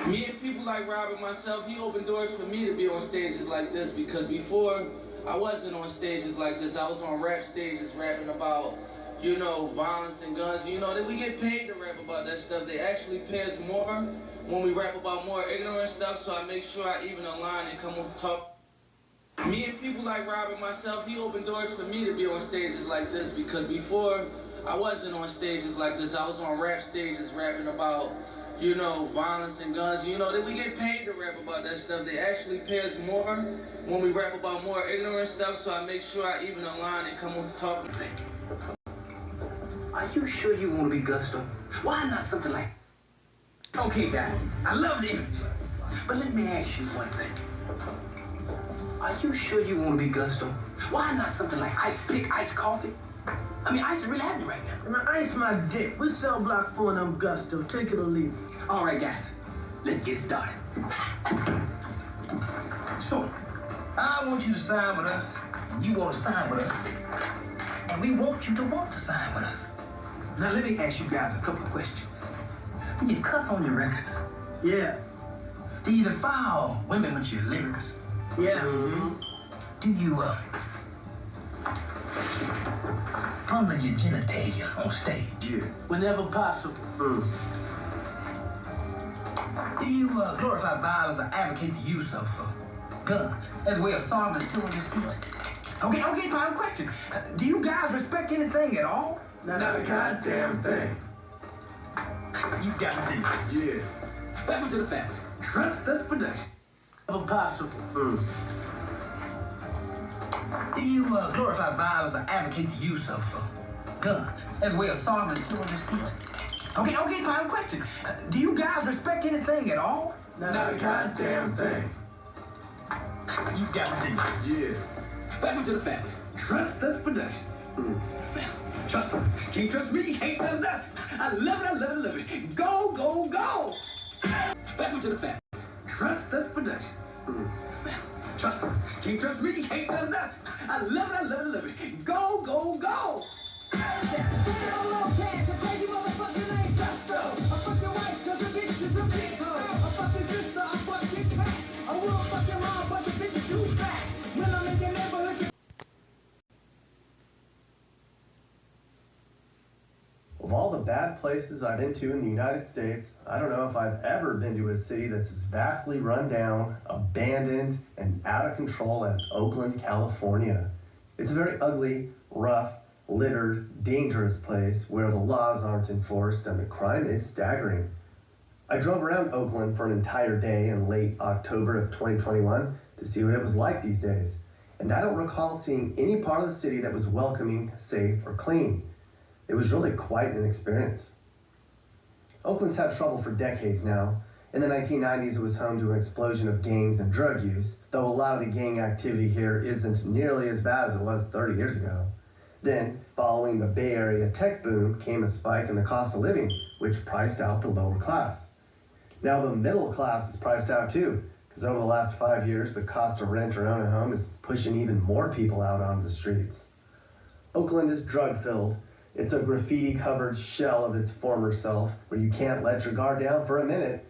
Me and people like Rob and myself, he opened doors for me to be on stages like this, because before I wasn't on stages like this. I was on rap stages rapping about, violence and guns. That we get paid to rap about that stuff. They actually pay us more when we rap about more ignorant stuff, so I make sure I even a line and come on talk. Me and people like Rob and myself, he opened doors for me to be on stages like this, because before I wasn't on stages like this. I was on rap stages rapping about, violence and guns. That we get paid to rap about that stuff. They actually pay us more when we rap about more ignorant stuff, so I make sure I even a line and come on talk. Are you sure you want to be Gusto? Why not something like... Okay, guys, I love the image. But let me ask you one thing. Are you sure you want to be Gusto? Why not something like Ice Pick, Ice Coffee? I mean, ice is really happening right now. Man, ice my dick. We sell block 4 and I'm Gusto. Take it or leave it. All right, guys, let's get started. So, I want you to sign with us, and you want to sign with us, and we want you to want to sign with us. Now, let me ask you guys a couple of questions. When you cuss on your records, Yeah. do you defile women with your lyrics? Yeah. Do you, fondle your genitalia on stage? Yeah. Whenever possible. Do you glorify violence or advocate the use of guns as a way of solving civil disputes? Okay, final question. Do you guys respect anything at all? Not a goddamn thing. You got to. Yeah. Welcome to the family. Trust us production. Whenever possible. Do you glorify violence or advocate the use of guns as a way of solving civil disputes? Okay, final question. Do you guys respect anything at all? Not a goddamn thing. You got to. Yeah. Welcome to the family. Trust us productions. Trust them. Can't trust me, can't trust us. I love it, I love it, I love it. Go, go, go. Welcome to the family. Trust us productions. Trust them. Can't trust me, can't trust us. I love it, I love it, I love it. Go, go, go. Of all the bad places I've been to in the United States, I don't know if I've ever been to a city that's as vastly run down, abandoned, and out of control as Oakland, California. It's a very ugly, rough, littered, dangerous place where the laws aren't enforced and the crime is staggering. I drove around Oakland for an entire day in late October of 2021 to see what it was like these days, and I don't recall seeing any part of the city that was welcoming, safe, or clean. It was really quite an experience. Oakland's had trouble for decades now. In the 1990s, it was home to an explosion of gangs and drug use, though a lot of the gang activity here isn't nearly as bad as it was 30 years ago. Then, following the Bay Area tech boom, came a spike in the cost of living, which priced out the lower class. Now the middle class is priced out too, because over the last 5 years, the cost to rent or own a home is pushing even more people out onto the streets. Oakland is drug-filled. It's a graffiti-covered shell of its former self, where you can't let your guard down for a minute.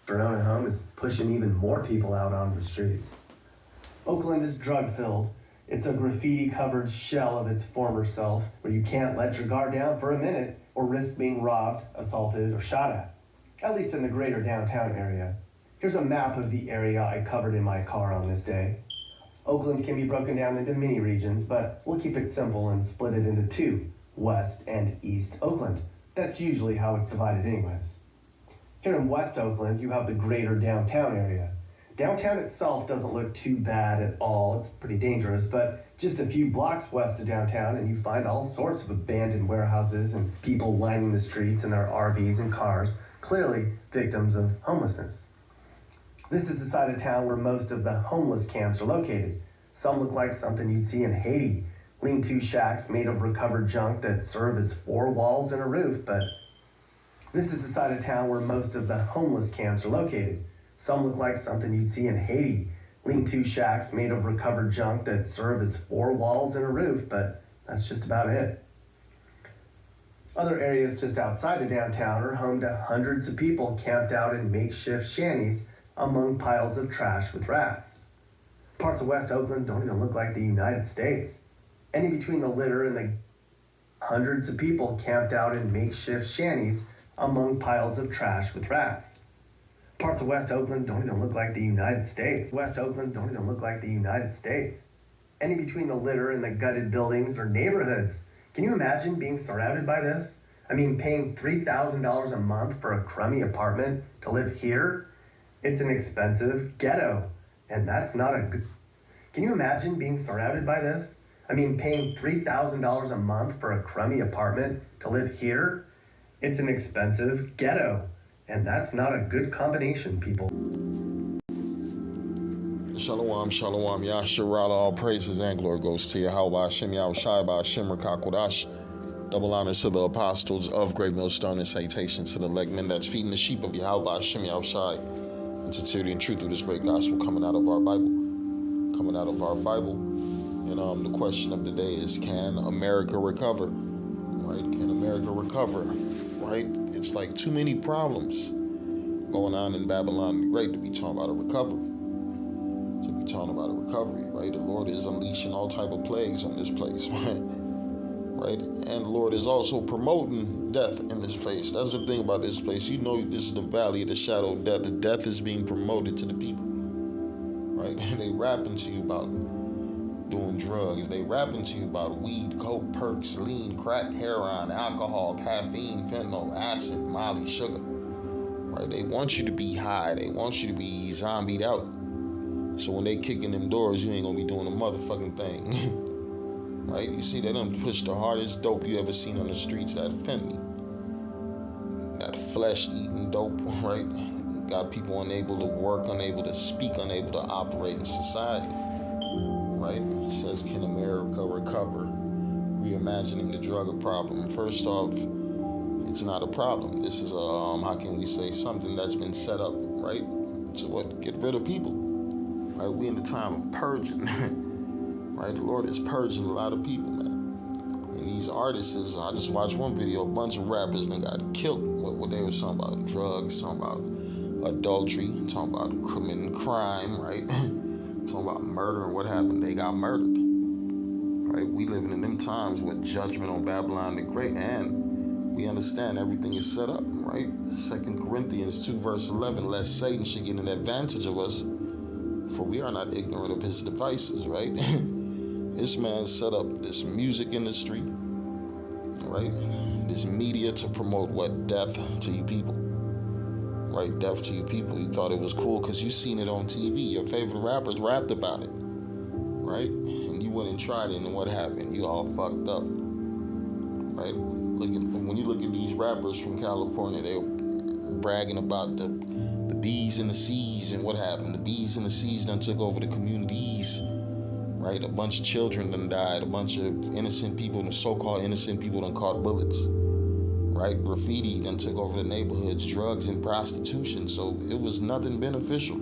To own a home is pushing even more people out onto the streets. Oakland is drug-filled. It's a graffiti-covered shell of its former self, where you can't let your guard down for a minute or risk being robbed, assaulted, or shot at least in the greater downtown area. Here's a map of the area I covered in my car on this day. Oakland can be broken down into mini regions, but we'll keep it simple and split it into two. West and East Oakland. That's usually how it's divided anyways. Here in West Oakland, you have the greater downtown area. Downtown itself doesn't look too bad at all. It's pretty dangerous, but just a few blocks west of downtown and you find all sorts of abandoned warehouses and people lining the streets in their RVs and cars, clearly victims of homelessness. This is the side of town where most of the homeless camps are located. Some look like something you'd see in Haiti. Lean-to shacks made of recovered junk that serve as 4 walls and a roof, but this is the side of town where most of the homeless camps are located. Some look like something you'd see in Haiti. Lean-to shacks made of recovered junk that serve as 4 walls and a roof, but that's just about it. Other areas just outside of downtown are home to hundreds of people camped out in makeshift shanties among piles of trash with rats. Parts of West Oakland don't even look like the United States. And in between the litter and the hundreds of people camped out in makeshift shanties among piles of trash with rats. Parts of West Oakland don't even look like the United States. West Oakland don't even look like the United States. And in between the litter and the gutted buildings are neighborhoods. Can you imagine being surrounded by this? I mean, paying $3,000 a month for a crummy apartment to live here? It's an expensive ghetto. And that's not a good... Can you imagine being surrounded by this? I mean, paying $3,000 a month for a crummy apartment to live here? It's an expensive ghetto. And that's not a good combination, people. Shalom, shalom, Yasharala, all praises and glory goes to Yahweh, Hashem, Yahushai, Hashem, Rakakodash. Double honors to the apostles of Great Millstone and salutations to the legmen that's feeding the sheep of Yahweh, Hashem, Yahushai. In sincerity and truth through this great gospel coming out of our Bible. Coming out of our Bible. And the question of the day is, can America recover? Right? Can America recover? Right? It's like too many problems going on in Babylon the Great to be talking about a recovery. To be talking about a recovery, right? The Lord is unleashing all type of plagues on this place, right? Right? And the Lord is also promoting death in this place. That's the thing about this place. You know, this is the valley of the shadow of death. The death is being promoted to the people, right? And they rapping to you about doing drugs. They rapping to you about weed, coke, perks, lean, crack, heroin, alcohol, caffeine, fentanyl, acid, molly, sugar, right? They want you to be high. They want you to be zombied out. So when they kick in them doors, you ain't gonna be doing a motherfucking thing. Right? You see, they done push the hardest dope you ever seen on the streets, that fentanyl. That flesh-eating dope, right? Got people unable to work, unable to speak, unable to operate in society. Right? It says, can America recover? Reimagining the drug problem. First off, it's not a problem. This is a, how can we say, something that's been set up, right? To what? Get rid of people. Right? We in the time of purging. Right? The Lord is purging a lot of people, man. And these artists, I just watched one video, a bunch of rappers that got killed. What they were talking about, drugs, talking about adultery, talking about committing crime, right? Talking about murder and what happened. They got murdered. Right? We living in them times with judgment on Babylon the Great, and we understand everything is set up, right? 2 Corinthians 2 verse 11, lest Satan should get an advantage of us, for we are not ignorant of his devices, right? This man set up this music industry, right? This media to promote what? Death to you people, right? Death to you people. You thought it was cool because you seen it on TV. Your favorite rappers rapped about it, right? And you went and tried it, and what happened? You all fucked up, right? When you look at these rappers from California, they're bragging about the bees in the seas, and what happened? The bees in the seas done took over the communities. Right? A bunch of children done died. A bunch of innocent people, the so-called innocent people done caught bullets. Right? Graffiti done took over the neighborhoods, drugs and prostitution. So it was nothing beneficial.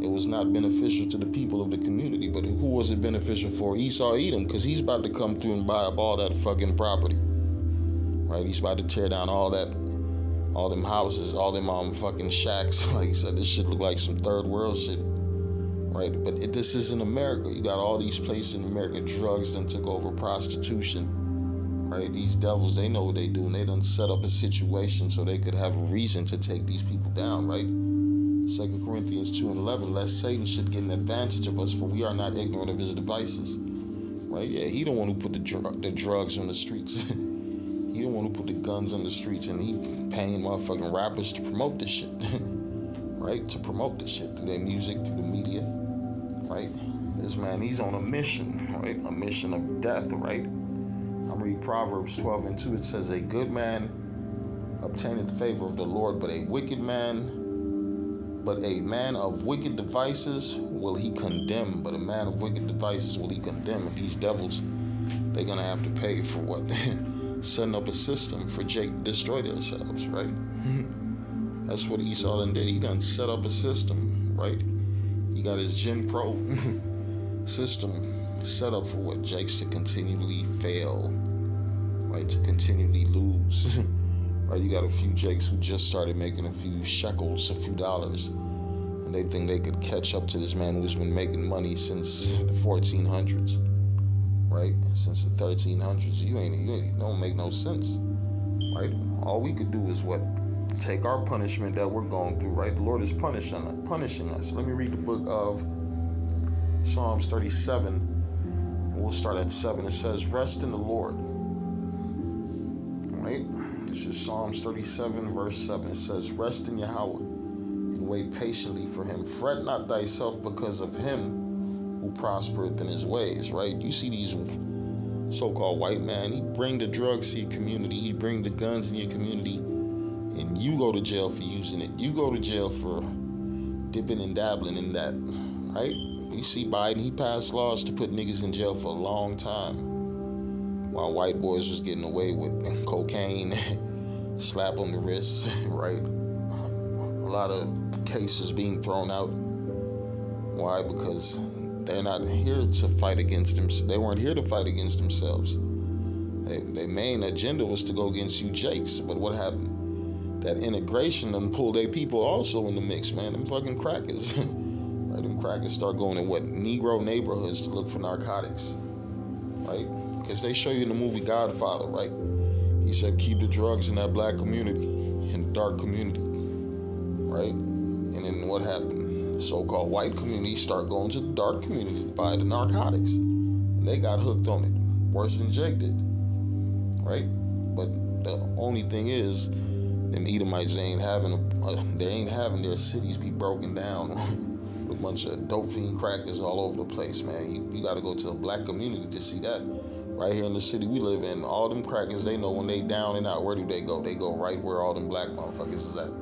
It was not beneficial to the people of the community. But who was it beneficial for? Esau Edom, because he's about to come through and buy up all that fucking property. Right? He's about to tear down all them houses, all them fucking shacks. Like I said, this shit look like some third world shit. Right, but this isn't America. You got all these places in America. Drugs done took over, prostitution. Right, these devils, they know what they do, and they done set up a situation so they could have a reason to take these people down. Right, 2 Corinthians 2 and 11, lest Satan should get an advantage of us, for we are not ignorant of his devices. Right, yeah, he the one who put the drugs on the streets. He the one who put the guns on the streets, and he paying motherfucking rappers to promote this shit. Right, to promote this shit through their music, through the media. Right? This man, he's on a mission, right? A mission of death, right? I'm reading Proverbs 12 and 2. It says, a good man obtaineth favor of the Lord, but a man of wicked devices will he condemn. But a man of wicked devices will he condemn. And these devils, they're going to have to pay for what? Setting up a system for Jake to destroy themselves, right? That's what Esau done did. He done set up a system, right? He got his Jim Crow system set up for what? Jakes to continually fail, right, to continually lose. Right, you got a few jakes who just started making a few shekels, a few dollars, and they think they could catch up to this man who's been making money since the 1400s, right? Since the 1300s. You ain't don't make no sense, right? All we could do is what? Take our punishment that we're going through, right? The Lord is punishing us. Let me read the book of Psalms 37, and we'll start at 7. It says, rest in the Lord, right? This is Psalms 37, verse 7. It says, rest in Yahweh and wait patiently for him. Fret not thyself because of him who prospereth in his ways, right? You see these so-called white man, he bring the drugs to your community, he bring the guns in your community, and you go to jail for using it. You go to jail for dipping and dabbling in that, right? You see Biden, he passed laws to put niggas in jail for a long time, while white boys was getting away with cocaine, slap on the wrist, right? A lot of cases being thrown out. Why? Because they're not here to fight against them. They weren't here to fight against themselves. Their main agenda was to go against you jakes. But what happened? That integration done pulled their people also in the mix, man. Them fucking crackers. Right? Them crackers start going to what? Negro neighborhoods to look for narcotics. Right? Because they show you in the movie Godfather, right? He said, keep the drugs in that black community, in the dark community, right? And then what happened? The so-called white community start going to the dark community to buy the narcotics. And they got hooked on it, worse than Jake did, right? But the only thing is, them Edomites, they ain't having their cities be broken down with a bunch of dope fiend crackers all over the place, man. You got to go to a black community to see that. Right here in the city we live in, all them crackers, they know when they down and out, where do they go? They go right where all them black motherfuckers is at.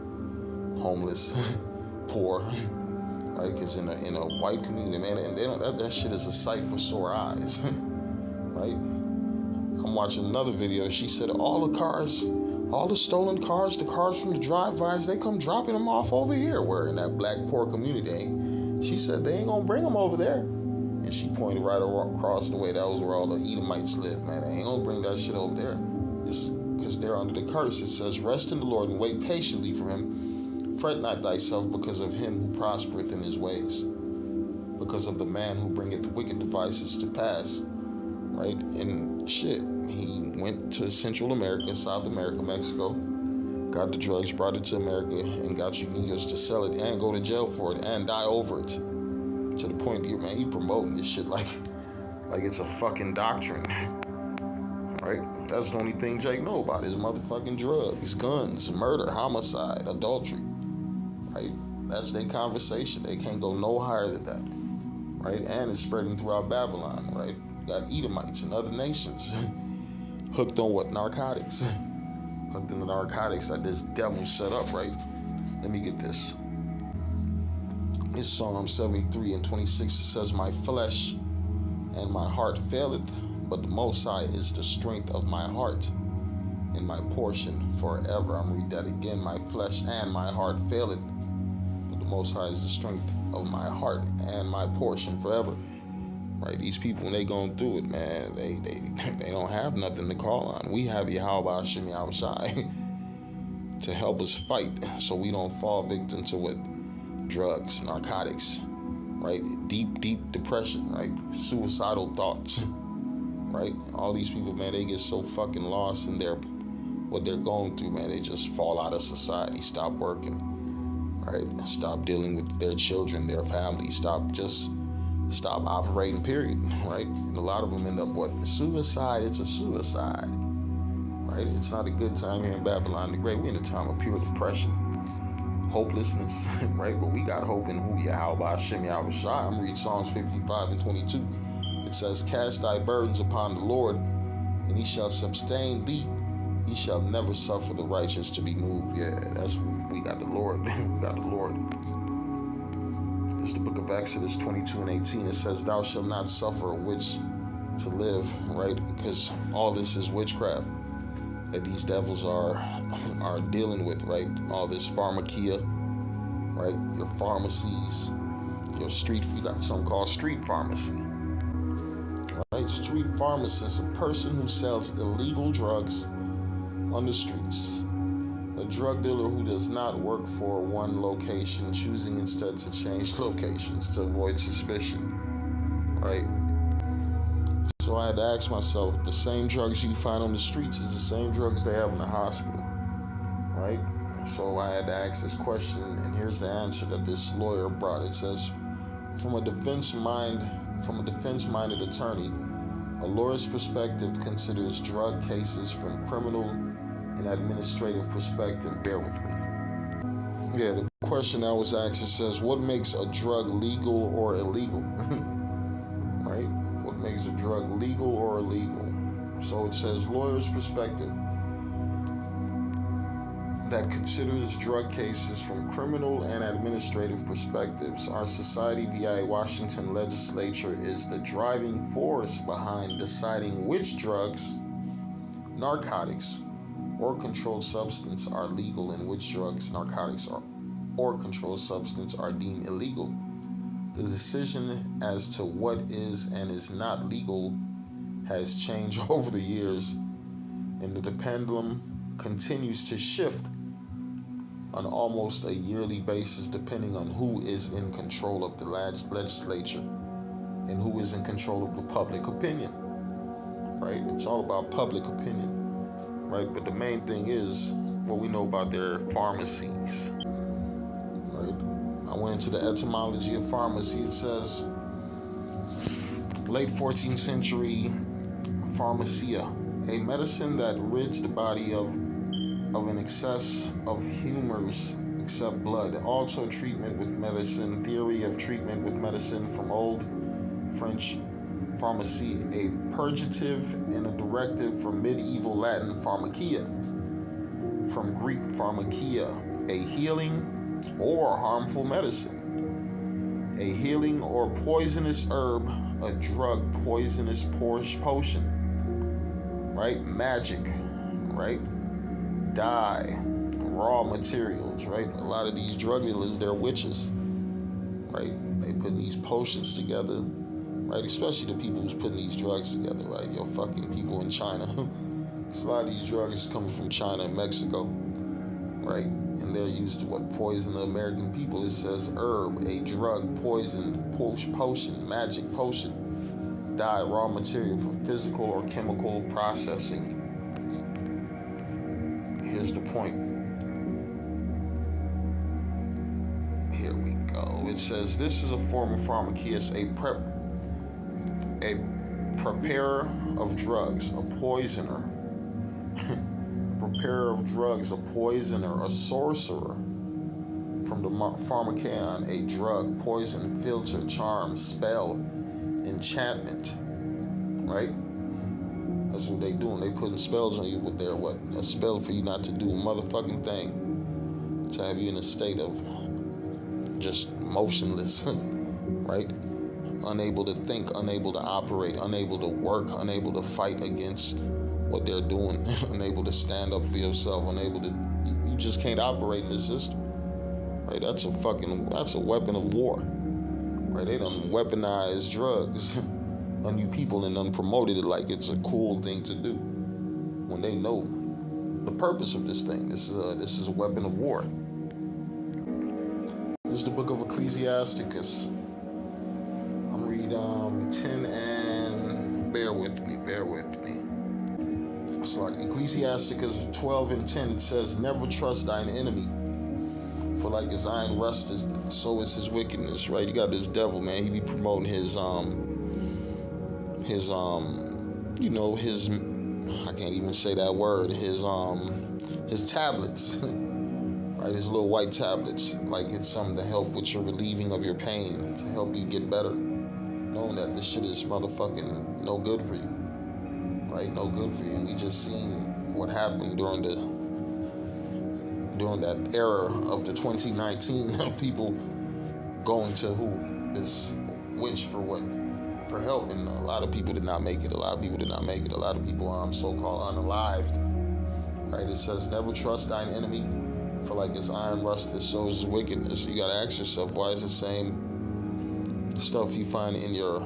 Homeless, poor, right? Because in a white community, man, and they don't, that shit is a sight for sore eyes, right? I'm watching another video. She said all the stolen cars, the cars from the drive-bys, they come dropping them off over here, where in that black poor community. She said they ain't gonna bring them over there. And she pointed right across the way. That was where all the Edomites live, man. They ain't gonna bring that shit over there. It's because they're under the curse. It says, rest in the Lord and wait patiently for him. Fret not thyself because of him who prospereth in his ways, because of the man who bringeth wicked devices to pass, right? And shit, he went to Central America, South America, Mexico, got the drugs, brought it to America, and got you niggas to sell it and go to jail for it and die over it. To the point here, man, he promoting this shit like it's a fucking doctrine, right? That's the only thing Jake know about is motherfucking drugs, guns, murder, homicide, adultery, right? That's their conversation. They can't go no higher than that, right? And it's spreading throughout Babylon, right? You got Edomites and other nations hooked on what? Narcotics. Hooked on the narcotics that this devil set up, right? Let me get this. It's Psalm 73 and 26. It says, my flesh and my heart faileth, but the Most High is the strength of my heart and my portion forever. I'm going to read that again. My flesh and my heart faileth, but the Most High is the strength of my heart and my portion forever. Right? These people, when they going through it, man, they don't have nothing to call on. We have Yahweh Hashem Yahushai to help us fight so we don't fall victim to what? Drugs, narcotics, right? Deep depression, right? Suicidal thoughts, right? All these people, man, they get so fucking lost in what they're going through, man. They just fall out of society, stop working, right? Stop dealing with their children, their family, stop operating, period, right? And a lot of them end up what? Suicide. It's a suicide, right? It's not a good time here in Babylon the Great. We're in a time of pure depression, hopelessness, right? But we got hope in who Yahweh Hashem Yahushai. I'm reading Psalms 55 and 22. It says, cast thy burdens upon the Lord, and he shall sustain thee. He shall never suffer the righteous to be moved. Yeah, that's we got the Lord. We got the Lord. It's the book of Exodus 22 and 18. It says, thou shalt not suffer a witch to live, right? Because all this is witchcraft that these devils are dealing with, right? All this pharmakia, right? Your pharmacies, your street, you got something called street pharmacy, right? Right, street pharmacist, a person who sells illegal drugs on the streets. A drug dealer who does not work for one location, choosing instead to change locations to avoid suspicion. Right? So I had to ask myself, the same drugs you find on the streets is the same drugs they have in the hospital. Right? So I had to ask this question, and here's the answer that this lawyer brought. It says, from a defense-minded attorney, a lawyer's perspective considers drug cases from criminal and administrative perspective. Bear with me. Yeah, the question I was asked, it says, what makes a drug legal or illegal? Right? What makes a drug legal or illegal? So it says, lawyer's perspective that considers drug cases from criminal and administrative perspectives. Our society via a Washington legislature is the driving force behind deciding which drugs, narcotics, or controlled substance are legal and which drugs, narcotics, or controlled substance are deemed illegal. The decision as to what is and is not legal has changed over the years, and the pendulum continues to shift on almost a yearly basis depending on who is in control of the legislature and who is in control of the public opinion. Right? It's all about public opinion. Right? But the main thing is what we know about their pharmacies. Right? I went into the etymology of pharmacy. It says late 14th century pharmacia, a medicine that rids the body of an excess of humors except blood. Also treatment with medicine, theory of treatment with medicine from Old French pharmacie, a purgative and a directive from medieval Latin pharmakia, from Greek pharmakia, a healing or harmful medicine, a healing or poisonous herb, a drug, poisonous potion, right? Magic, right? Dye, raw materials, right? A lot of these drug dealers, they're witches, right? They put these potions together, right? Especially the people who's putting these drugs together, right? Your fucking people in China. A lot of these drugs coming from China and Mexico, right? And they're used to what? Poison the American people. It says herb, a drug, poison, potion, magic potion, dye, raw material for physical or chemical processing. Here's the point. Here we go. It says this is a form of pharmakeia, a preparer of drugs, a poisoner, a preparer of drugs, a poisoner, a sorcerer. From the pharmakeon, a drug, poison, filter, charm, spell, enchantment. Right? That's what they doing. They putting spells on you with their what? A spell for you not to do a motherfucking thing. To have you in a state of just motionless, right? Unable to think, unable to operate, unable to work, unable to fight against what they're doing, unable to stand up for yourself, unable to, you just can't operate in the system. Right? That's a weapon of war. Right? They done weaponized drugs on you people and done promoted it like it's a cool thing to do, when they know the purpose of this thing. This is a weapon of war. This is the book of Ecclesiasticus. I'm read 10 and bear with me. It's like Ecclesiasticus 12 and 10. It says, never trust thine enemy, for like his iron rusteth, so is his wickedness. Right? You got this devil, man. He be promoting his I can't even say that word, his tablets, right? His little white tablets, like it's something to help with your relieving of your pain, to help you get better, knowing that this shit is motherfucking no good for you, right? No good for you. We just seen what happened during that era of the 2019 of people going to this witch for what? For help, and a lot of people did not make it. A lot of people so-called unalived. Right? It says, never trust thine enemy, for like his iron rusteth, so is his wickedness. You gotta ask yourself, why is the same stuff you find in your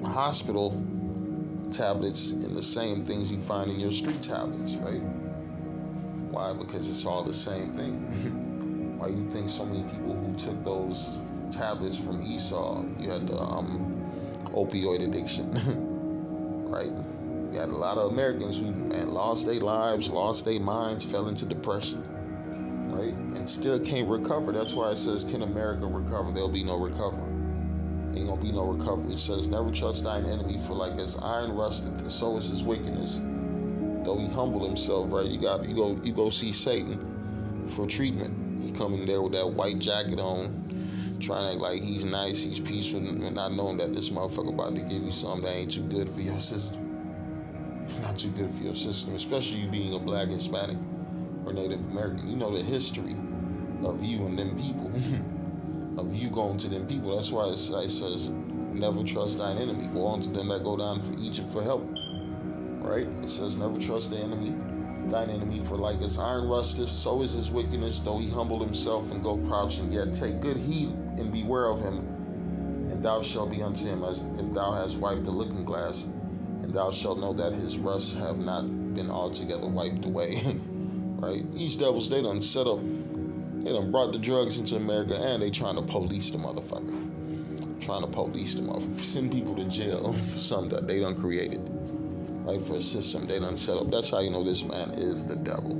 hospital tablets and the same things you find in your street tablets, right? Why? Because it's all the same thing. Why you think so many people who took those tablets from Esau, you had the opioid addiction, right? You had a lot of Americans who lost their lives, lost their minds, fell into depression, right? And still can't recover. That's why it says, can America recover? There'll be no recovery. Ain't gonna be no recovery. It says, never trust thine enemy, for like as iron rusted, so is his wickedness. Though he humble himself, right? You go see Satan for treatment. He come in there with that white jacket on, trying to act like he's nice, he's peaceful, and not knowing that this motherfucker about to give you something that ain't too good for your system. Not too good for your system, especially you being a black, Hispanic, or Native American. You know the history of you and them people, of you going to them people. That's why it says, never trust thine enemy. Go on to them that go down for Egypt for help, right? It says, never trust thine enemy, for like as iron rusteth, so is his wickedness, though he humble himself and go crouching. Yet take good heed and beware of him, and thou shalt be unto him as if thou hast wiped the looking glass, and thou shalt know that his rusts have not been altogether wiped away. Right? These devils, they done set up, they done brought the drugs into America, and they trying to police the motherfucker. Trying to police the motherfucker. Send people to jail for something that they done created. Right? For a system they done set up. That's how you know this man is the devil.